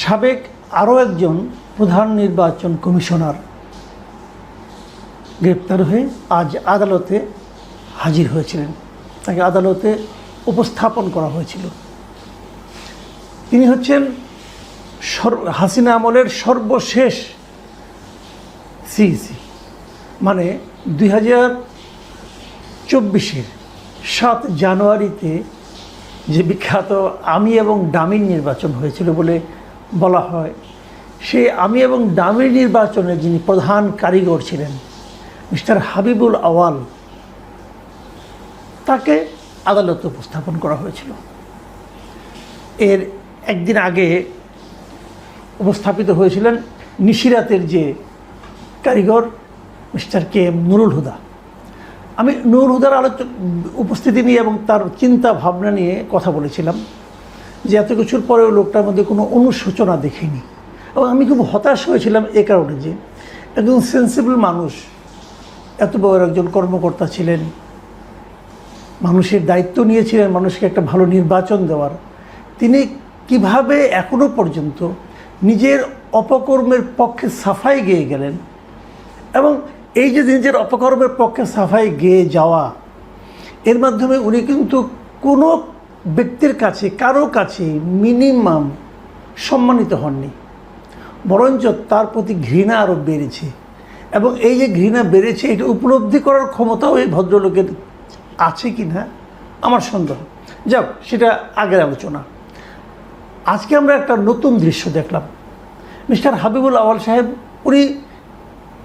সাবেক আরও একজন প্রধান নির্বাচন কমিশনার গ্রেপ্তার হয়ে আজ আদালতে হাজির হয়েছিলেন। তাকে আদালতে উপস্থাপন করা হয়েছিল। তিনি হচ্ছেন হাসিনা আমলের সর্বশেষ সিইসি, মানে 2024-এর 7 জানুয়ারিতে যে বিখ্যাত আমি এবং ডামির নির্বাচন হয়েছিল বলে বলা হয়, সেই আমি এবং ডামির নির্বাচনে যিনি প্রধান কারিগর ছিলেন মিস্টার হাবিবুল আওয়াল, তাকে আদালতে উপস্থাপন করা হয়েছিল। এর একদিন আগে উপস্থাপিত হয়েছিলেন নিশিরাতের যে কারিগর mister K M Nurul Huda. আমি নুরুল হুদার উপস্থিতি নিয়ে এবং তার চিন্তা ভাবনা নিয়ে কথা বলেছিলাম যে এত কিছুর পরেও লোকটার মধ্যে কোনো অনুশোচনা দেখিনি, এবং আমি খুব হতাশ হয়েছিলাম এ কারণে যে একজন সেন্সিবল মানুষ, এত বড় একজন কর্মকর্তা ছিলেন, মানুষের দায়িত্ব নিয়েছিলেন মানুষকে একটা ভালো নির্বাচন দেওয়ার, তিনি কিভাবে এখনো পর্যন্ত নিজের অপকর্মের পক্ষে সাফাই গেয়ে গেলেন। এবং এই যে নিজের অপকর্মের পক্ষে সাফাই গেয়ে যাওয়া, এর মাধ্যমে উনি কিন্তু কোনো ব্যক্তির কাছে, কারো কাছে মিনিমাম সম্মানিত হননি, বরঞ্চ তার প্রতি ঘৃণা আরও বেড়েছে। এবং এই যে ঘৃণা বেড়েছে, এটা উপলব্ধি করার ক্ষমতাও এই ভদ্রলোকের আছে কি না আমার সন্দেহ। যাক, সেটা আগের আলোচনা। আজকে আমরা একটা নতুন দৃশ্য দেখলাম। মিস্টার হাবিবুল আওয়াল সাহেব, উনি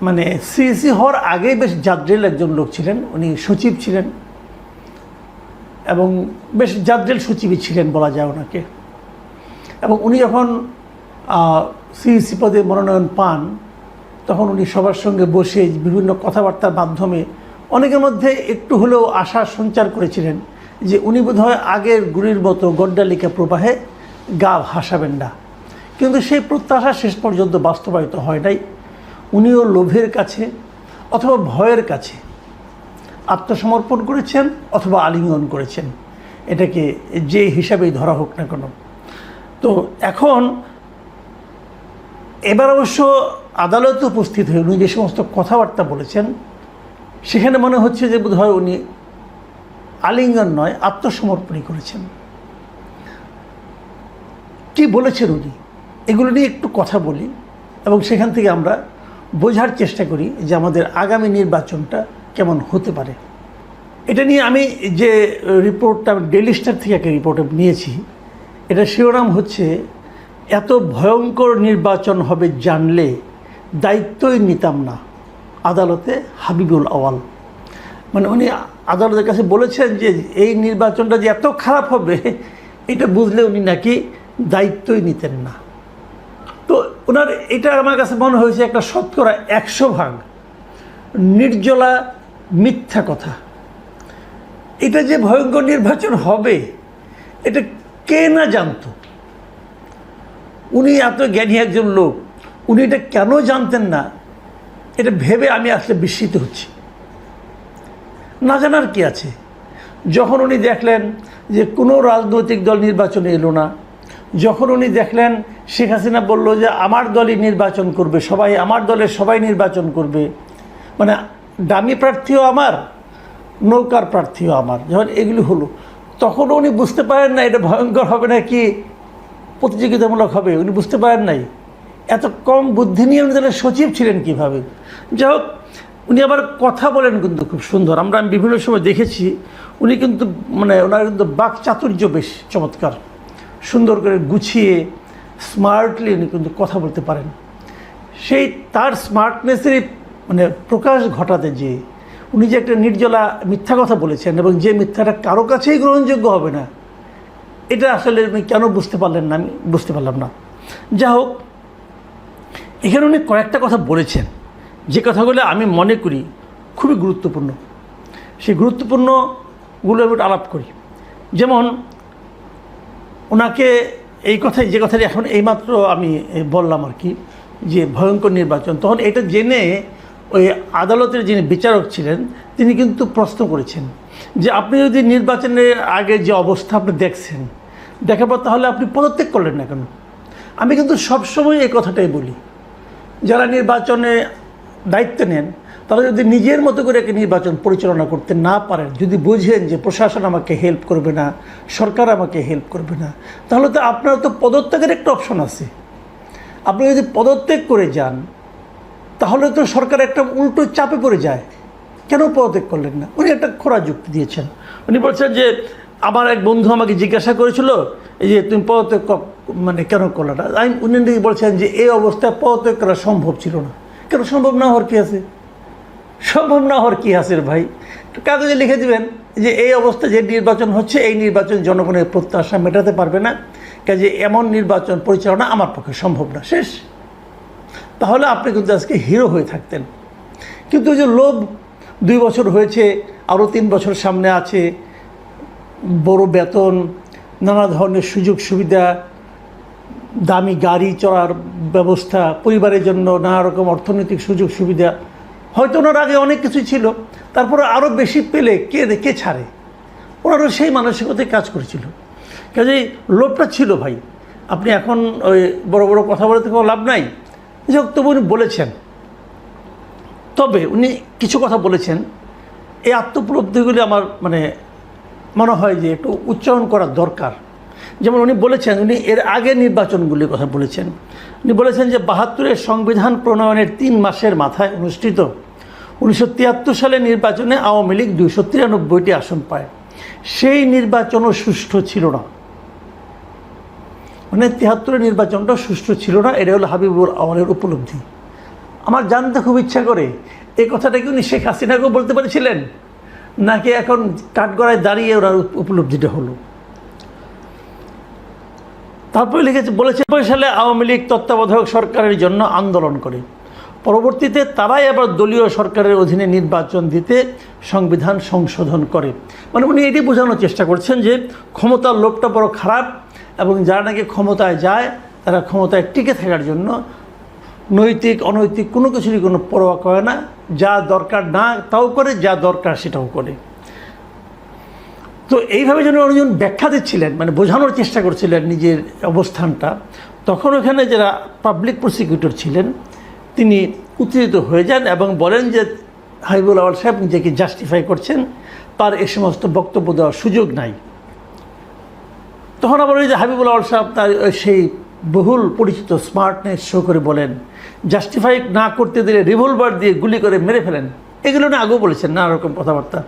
মানে সিইসি হওয়ার আগেই বেশ জাদ্রেল একজন লোক ছিলেন, উনি সচিব ছিলেন এবং বেশ জাদ্রেল সচিবই ছিলেন বলা যায় ওনাকে। এবং উনি যখন সিইসি পদে মনোনয়ন পান, তখন উনি সবার সঙ্গে বসে বিভিন্ন কথাবার্তার মাধ্যমে অনেকের মধ্যে একটু হলেও আশা সঞ্চার করেছিলেন যে উনি বোধহয় আগের গুলির মতো গড্ডালিকা প্রবাহে গা ভাসাবেন না। কিন্তু সেই প্রত্যাশা শেষ পর্যন্ত বাস্তবায়িত হয় নাই। উনিও লোভের কাছে অথবা ভয়ের কাছে আত্মসমর্পণ করেছেন অথবা আলিঙ্গন করেছেন, এটাকে যে হিসাবেই ধরা হোক না কেন। তো এখন এবার অবশ্য আদালতে উপস্থিত হয়ে উনি যে সমস্ত কথাবার্তা বলেছেন, সেখানে মনে হচ্ছে যে বোধহয় উনি আলিঙ্গন নয়, আত্মসমর্পণই করেছেন। কি বলেছেন উনি, এগুলো নিয়ে একটু কথা বলি এবং সেখান থেকে আমরা বোঝার চেষ্টা করি যে আমাদের আগামী নির্বাচনটা কেমন হতে পারে। এটা নিয়ে আমি যে রিপোর্টটা ডেইলি স্টার থেকে একটা রিপোর্ট নিয়েছি, এটা শিরোনাম হচ্ছে এত ভয়ঙ্কর নির্বাচন হবে জানলে দায়িত্বই নিতাম না, আদালতে হাবিবুল আওয়াল। মানে উনি আদালতের কাছে বলেছেন যে এই নির্বাচনটা যে এত খারাপ হবে, এটা বুঝলে উনি নাকি দায়িত্বই নিতেন না। তো ওনার এটা আমার কাছে মনে হয়েছে একটা 100% নির্জলা মিথ্যা কথা। এটা যে ভয়ঙ্কর নির্বাচন হবে, এটা কে না জানতো। উনি এত জ্ঞানী একজন লোক, উনি এটা কেন জানতেন না, এটা ভেবে আমি আসলে বিস্মিত হচ্ছি। না জানার কি আছে? যখন উনি দেখলেন যে কোনো রাজনৈতিক দল নির্বাচনে এলো না, যখন উনি দেখলেন শেখ হাসিনা বলল যে আমার দলই নির্বাচন করবে, সবাই আমার দলের সবাই নির্বাচন করবে, মানে ডামি প্রার্থীও আমার, নৌকার প্রার্থীও আমার, যখন এগুলি হলো, তখন উনি বুঝতে পারেন না এটা ভয়ঙ্কর হবে না কি প্রতিযোগিতামূলক হবে। উনি বুঝতে পারেন নাই। এত কম বুদ্ধি নিয়ে উনি তাহলে সচিব ছিলেন কীভাবে? যাই হোক, উনি আবার কথা বলেন কিন্তু খুব সুন্দর। আমি বিভিন্ন সময় দেখেছি উনি কিন্তু মানে ওনার কিন্তু বাক চাতুর্য বেশ চমৎকার, সুন্দর করে গুছিয়ে স্মার্টলি উনি কিন্তু কথা বলতে পারেন। সেই তার স্মার্টনেসেরই মানে প্রকাশ ঘটাতে যে উনি যে একটা নির্জলা মিথ্যা কথা বলেছেন এবং যে মিথ্যাটা কারো কাছেই গ্রহণযোগ্য হবে না, এটা আসলে উনি কেন বুঝতে পারলেন না আমি বুঝতে পারলাম না। যা হোক, এখানে উনি কয়েকটা কথা বলেছেন যে কথাগুলো আমি মনে করি খুবই গুরুত্বপূর্ণ। সেই গুরুত্বপূর্ণগুলোর উপর আলাপ করি। যেমন ওনাকে এই কথাই, যে কথাটি এখন এইমাত্র আমি বললাম আর কি, যে ভয়ঙ্কর নির্বাচন, তখন এটা জেনে ওই আদালতের যিনি বিচারক ছিলেন তিনি কিন্তু প্রশ্ন করেছেন যে আপনি যদি নির্বাচনের আগে যে অবস্থা আপনি দেখছেন, দেখার পর তাহলে আপনি পদত্যাগ করলেন না কেন? আমি কিন্তু সবসময় এই কথাটাই বলি, যারা নির্বাচনে দায়িত্ব নেন তারা যদি নিজের মতো করে একটা নির্বাচন পরিচালনা করতে না পারেন, যদি বুঝেন যে প্রশাসন আমাকে হেল্প করবে না, সরকার আমাকে হেল্প করবে না, তাহলে তো আপনার তো পদত্যাগের একটা অপশন আছে। আপনি যদি পদত্যাগ করে যান তাহলে তো সরকার একটা উল্টো চাপে পড়ে যায়। কেন পদত্যাগ করলেন না? উনি একটা খোঁড়া যুক্তি দিয়েছেন। উনি বলছেন যে আমার এক বন্ধু আমাকে জিজ্ঞাসা করেছিল এই যে তুমি পদত্যাগ মানে কেন করলে না। উনি বলছেন যে এই অবস্থায় পদত্যাগ করা সম্ভব ছিল না। কেন সম্ভব না হওয়ার কী আছে? সম্ভব না হওয়ার কী আছে ভাই? কাগজে লিখে দিবেন যে এই অবস্থা যে নির্বাচন হচ্ছে এই নির্বাচন জনগণের প্রত্যাশা মেটাতে পারবে না, কাজে এমন নির্বাচন পরিচালনা আমার পক্ষে সম্ভব না, শেষ। তাহলে আপনি কিন্তু আজকে হিরো হয়ে থাকতেন। কিন্তু যে লোভ, 2 বছর হয়েছে, আরও 3 বছর সামনে আছে, বড় বেতন, নানা ধরনের সুযোগ সুবিধা, দামি গাড়ি চড়ার ব্যবস্থা, পরিবারের জন্য নানা রকম অর্থনৈতিক সুযোগ সুবিধা, হয়তো ওনার আগে অনেক কিছু ছিল, তারপরে আরও বেশি পেলে কে ছাড়ে? ওনারও সেই মানসিকতায় কাজ করেছিল, কাজেই লোভটা ছিল ভাই। আপনি এখন ওই বড় বড় কথা বলতে কোনো লাভ নাই। যাক, তবু উনি বলেছেন, তবে উনি কিছু কথা বলেছেন, এই আত্মোপলব্ধিগুলি আমার মনে হয় যে একটু উচ্চারণ করা দরকার। যেমন উনি বলেছেন, উনি এর আগে নির্বাচনগুলির কথা বলেছেন। উনি বলেছেন যে 72-এর সংবিধান প্রণয়নের 3 মাসের মাথায় অনুষ্ঠিত 1973 সালের নির্বাচনে আওয়ামী লীগ 293টি আসন পায়। সেই নির্বাচনও সুষ্ঠু ছিল না। 73-এর নির্বাচনটা সুষ্ঠু ছিল না, এটা হলো হাবিবুর আওয়ালের উপলব্ধি। আমার জানতে খুব ইচ্ছা করে, এই কথাটা কি উনি শেখ হাসিনাকেও বলতে পেরেছিলেন, নাকি এখন কাঠগড়ায় দাঁড়িয়ে ওনার উপলব্ধিটা হলো? তারপরে বলেছে 1990 সালে আওয়ামী লীগ তত্ত্বাবধায়ক সরকারের জন্য আন্দোলন করে, পরবর্তীতে তারাই আবার দলীয় সরকারের অধীনে নির্বাচন দিতে সংবিধান সংশোধন করে। উনি এটি বোঝানোর চেষ্টা করছেন যে ক্ষমতার লোভটা বড় খারাপ, এবং যারা নাকি ক্ষমতায় যায় তারা ক্ষমতায় টিকে থাকার জন্য নৈতিক অনৈতিক কোনো কিছুরই কোনো পরোয়া করে না, যা দরকার না তাও করে, যা দরকার সেটাও করে। তো এইভাবে যেন উনি ব্যাখ্যা দিচ্ছিলেন, বোঝানোর চেষ্টা করছিলেন নিজের অবস্থানটা, তখন ওখানে যারা পাবলিক প্রসিকিউটর ছিলেন তিনি উত্তেজিত হয়ে যান এবং বলেন যে হাবিবুল আওয়াল সাহেব নিজেকে জাস্টিফাই করছেন, তার এ সমস্ত বক্তব্য দেওয়ার সুযোগ নাই। তখন আবার ওই যে হাবিবুল আওয়াল সাহেব তার সেই বহুল পরিচিত স্মার্টনেস শো করে বলেন, জাস্টিফাই না করতে দিলে রিভলভার দিয়ে গুলি করে মেরে ফেলেন। এগুলো না আগেও বলেছেন, নানা রকম কথাবার্তা,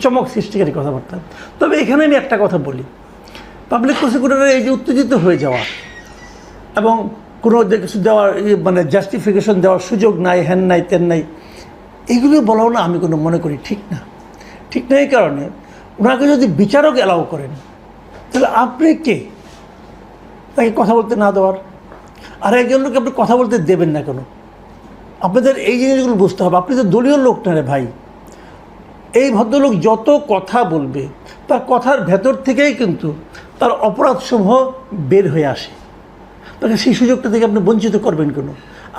চমক সৃষ্টিকারী কথাবার্তা। তবে এখানে আমি একটা কথা বলি, পাবলিক প্রসিকিউটরের এই যে উত্তেজিত হয়ে যাওয়া এবং কোনো কিছু দেওয়ার জাস্টিফিকেশন দেওয়ার সুযোগ নাই, হ্যান নাই তেন নাই, এগুলো বলাও না আমি কোনো মনে করি ঠিক না। ঠিক না এই কারণে, ওনাকে যদি বিচারক অ্যালাউ করেন তাহলে আপনি কে তাকে কথা বলতে না দেওয়ার? আর একজন লোক আপনি কথা বলতে দেবেন না কেন? আপনাদের এই জিনিসগুলো বুঝতে হবে। আপনি তো দলীয় লোক না রে ভাই। এই ভদ্রলোক যত কথা বলবে তার কথার ভেতর থেকেই কিন্তু তার অপরাধসমূহ বের হয়ে আসে। তাকে সেই সুযোগটা থেকে আপনি বঞ্চিত করবেন কেন?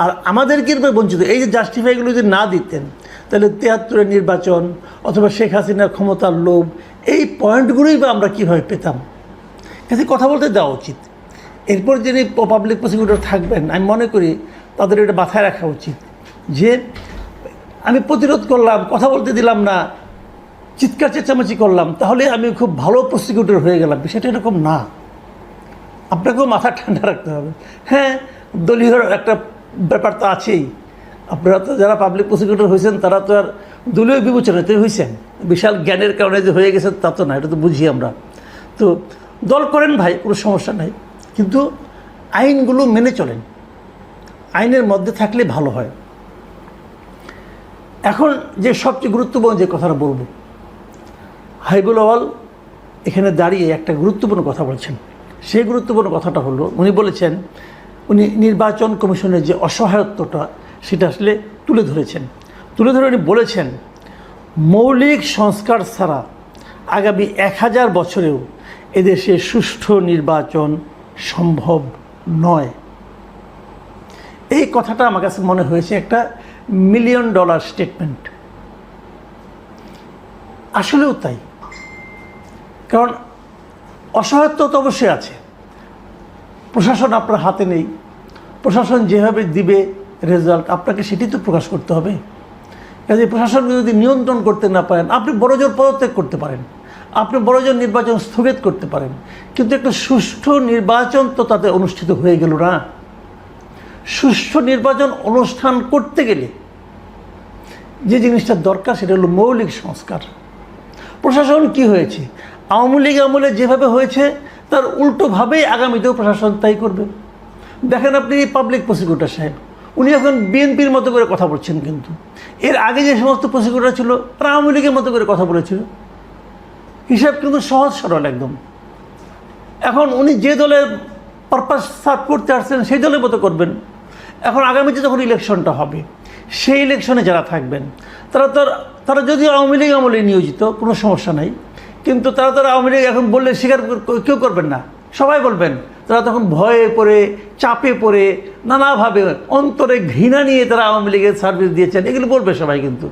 আর আমাদেরকে বঞ্চিত, এই যে জাস্টিফাইগুলো যদি না দিতেন তাহলে 73-এর নির্বাচন অথবা শেখ হাসিনার ক্ষমতার লোভ, এই পয়েন্টগুলোই বা আমরা কীভাবে পেতাম? কাছে কথা বলতে দেওয়া উচিত। এরপর যিনি পাবলিক প্রসিকিউটর থাকবেন, আমি মনে করি তাদের এটা মাথায় রাখা উচিত যে আমি প্রতিরোধ করলাম, কথা বলতে দিলাম না, চিৎকার চেঁচামেচি করলাম, তাহলে আমি খুব ভালো প্রসিকিউটর হয়ে গেলাম। বিষয়টা এরকম না। আপনাকেও মাথা ঠান্ডা রাখতে হবে। হ্যাঁ, দলীয় একটা ব্যাপার তো আছেই। আপনারা তো যারা পাবলিক প্রসিকিউটর হয়েছেন তারা তো আর দলীয় বিবেচনাতে হয়েছেন, বিশাল জ্ঞানের কারণে যে হয়ে গেছেন তা তো না, এটা তো বুঝি আমরা। তো দল করেন ভাই, কোনো সমস্যা নাই, কিন্তু আইনগুলো মেনে চলেন, আইনের মধ্যে থাকলে ভালো হয়। এখন যে সবচেয়ে গুরুত্বপূর্ণ যে কথাটা বলবো, হাবিবুল আওয়াল এখানে দাঁড়িয়ে একটা গুরুত্বপূর্ণ কথা বলছেন। সেই গুরুত্বপূর্ণ কথাটা হলো, উনি বলেছেন, উনি নির্বাচন কমিশনের যে অসহায়ত্বটা সেটা আসলে তুলে ধরেছেন। তুলে ধরে উনি বলেছেন, মৌলিক সংস্কার ছাড়া আগামী 1000 বছরেও এদেশে সুষ্ঠু নির্বাচন সম্ভব নয়। এই কথাটা আমার কাছে মনে হয়েছে একটা $1 মিলিয়ন স্টেটমেন্ট। আসলেও তাই, কারণ অসহায়ত্ব তো অবশ্যই আছে, প্রশাসন আপনার হাতে নেই, প্রশাসন যেভাবে দিবে রেজাল্ট আপনাকে সেটি তো প্রকাশ করতে হবে। কাজে প্রশাসনকে যদি নিয়ন্ত্রণ করতে না পারেন, আপনি বড়জোর পদত্যাগ করতে পারেন, আপনি বড়জোর নির্বাচন স্থগিত করতে পারেন, কিন্তু একটা সুষ্ঠু নির্বাচন তো তাতে অনুষ্ঠিত হয়ে গেল না। সুষ্ঠু নির্বাচন অনুষ্ঠান করতে গেলে যে জিনিসটা দরকার সেটা হলো মৌলিক সংস্কার। প্রশাসন কি হয়েছে, আওয়ামী লীগ আমলে যেভাবে হয়েছে তার উল্টোভাবেই আগামীতেও প্রশাসন তাই করবে। দেখেন আপনি পাবলিক প্রসিকিউটর সাহেব, উনি এখন বিএনপির মতো করে কথা বলছেন, কিন্তু এর আগে যে সমস্ত প্রসিকিউটর ছিল তারা আওয়ামী লীগের মতো করে কথা বলেছিল। হিসাব কিন্তু সহজ সরল একদম। এখন উনি যে দলের পারপাস সার্ভ করতে আসছেন সেই দলের মতো করবেন। এখন আগামীতে যখন ইলেকশনটা হবে, সেই ইলেকশনে যারা থাকবেন তারা যদিও আওয়ামী লীগ আমলে নিয়োজিত, কোনো সমস্যা নাই, কিন্তু তারা আওয়ামী লীগ এখন বললে স্বীকার কেউ করবেন না, সবাই বলবেন। তারা তখন ভয়ে পড়ে, চাপে পড়ে, নানাভাবে অন্তরে ঘৃণা নিয়ে তারা আওয়ামী লীগের সার্ভিস দিয়েছেন, এগুলো বলবে সবাই কিন্তু।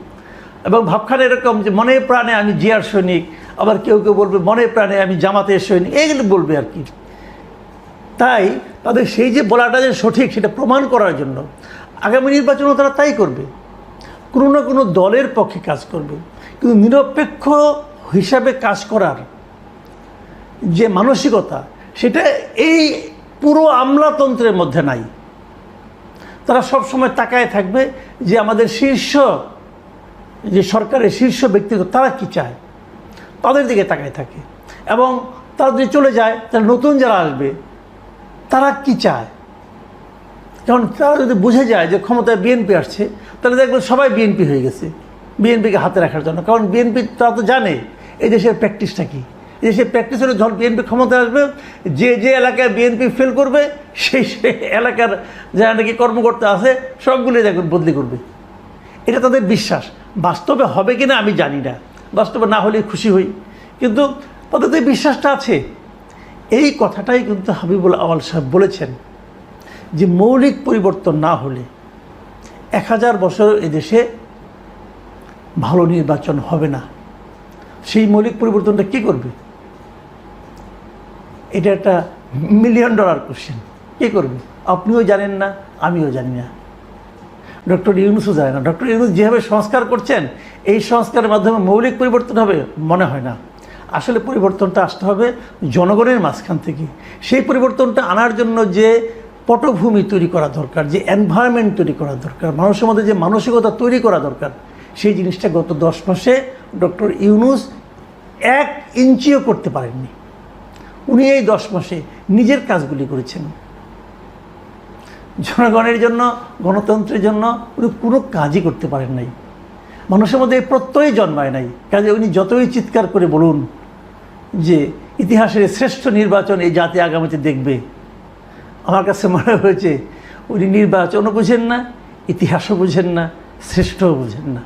এবং ভাবখানে এরকম যে মনে প্রাণে আমি জিয়ার সৈনিক, আবার কেউ কেউ বলবে মনে প্রাণে আমি জামাতের সৈনিক, এগুলো বলবে আর কি। তাই তাদের সেই যে বলাটা যে সঠিক সেটা প্রমাণ করার জন্য আগামী নির্বাচনেও তারা তাই করবে, কোনো না কোনো দলের পক্ষে কাজ করবে। কিন্তু নিরপেক্ষ হিসাবে কাজ করার যে মানসিকতা, সেটা এই পুরো আমলাতন্ত্রের মধ্যে নাই। তারা সব সময় তাকায় থাকবে যে আমাদের শীর্ষ যে সরকারের শীর্ষ ব্যক্তিগত তারা কি চায়, তাদের দিকে তাকায় থাকে। এবং তারা যদি চলে যায় তাহলে নতুন যারা আসবে তারা কি চায়। কারণ তারা যদি বুঝে যায় যে ক্ষমতায় বিএনপি আসছে, তাহলে দেখবে সবাই বিএনপি হয়ে গেছে বিএনপিকে হাতে রাখার জন্য। কারণ বিএনপি তারা তো জানে এই দেশের প্র্যাকটিসটা কী। এই দেশের প্র্যাকটিস হলে যখন বিএনপি ক্ষমতায় আসবে, যে এলাকায় বিএনপি ফেল করবে সেই এলাকার যারা নাকি কর্মকর্তা আছে সবগুলি দেখবেন বদলি করবে। এটা তাদের বিশ্বাস। বাস্তবে হবে কিনা আমি জানি না, বাস্তবে না হলে খুশি হই, কিন্তু তাদের বিশ্বাসটা আছে। এই কথাটাই কিন্তু হাবিবুল আউয়াল সাহেব বলেছেন যে মৌলিক পরিবর্তন না হলে 1000 বছর এদেশে ভালো নির্বাচন হবে না। সেই মৌলিক পরিবর্তনটা কী করবে? এটা একটা $1 মিলিয়ন কোশ্চেন। কে করবে? আপনিও জানেন না, আমিও জানি না, ডক্টর ইউনূসও জানে না। ডক্টর ইউনূস যেভাবে সংস্কার করছেন, এই সংস্কারের মাধ্যমে মৌলিক পরিবর্তন হবে মনে হয় না। আসলে পরিবর্তনটা আসতে হবে জনগণের মাঝখান থেকে। সেই পরিবর্তনটা আনার জন্য যে পটভূমি তৈরি করা দরকার, যে এনভায়রনমেন্ট তৈরি করা দরকার, মানুষের মধ্যে যে মানসিকতা তৈরি করা দরকার, সেই জিনিসটা গত 10 মাসে ডক্টর ইউনূস 1 ইঞ্চিও করতে পারেননি। উনি এই 10 মাসে নিজের কাজগুলি করেছেন। জনগণের জন্য, গণতন্ত্রের জন্য উনি কোনো কাজই করতে পারেন নাই। মানুষের মধ্যে এই প্রত্যয় জন্মায় নাই। কাজে উনি যতই চিৎকার করে বলুন যে ইতিহাসের শ্রেষ্ঠ নির্বাচন এই জাতি আগামীতে দেখবে, আমার কাছে মনে হয়েছে উনি নির্বাচনও বুঝেন না, ইতিহাসও বুঝেন না, শ্রেষ্ঠও বুঝেন না।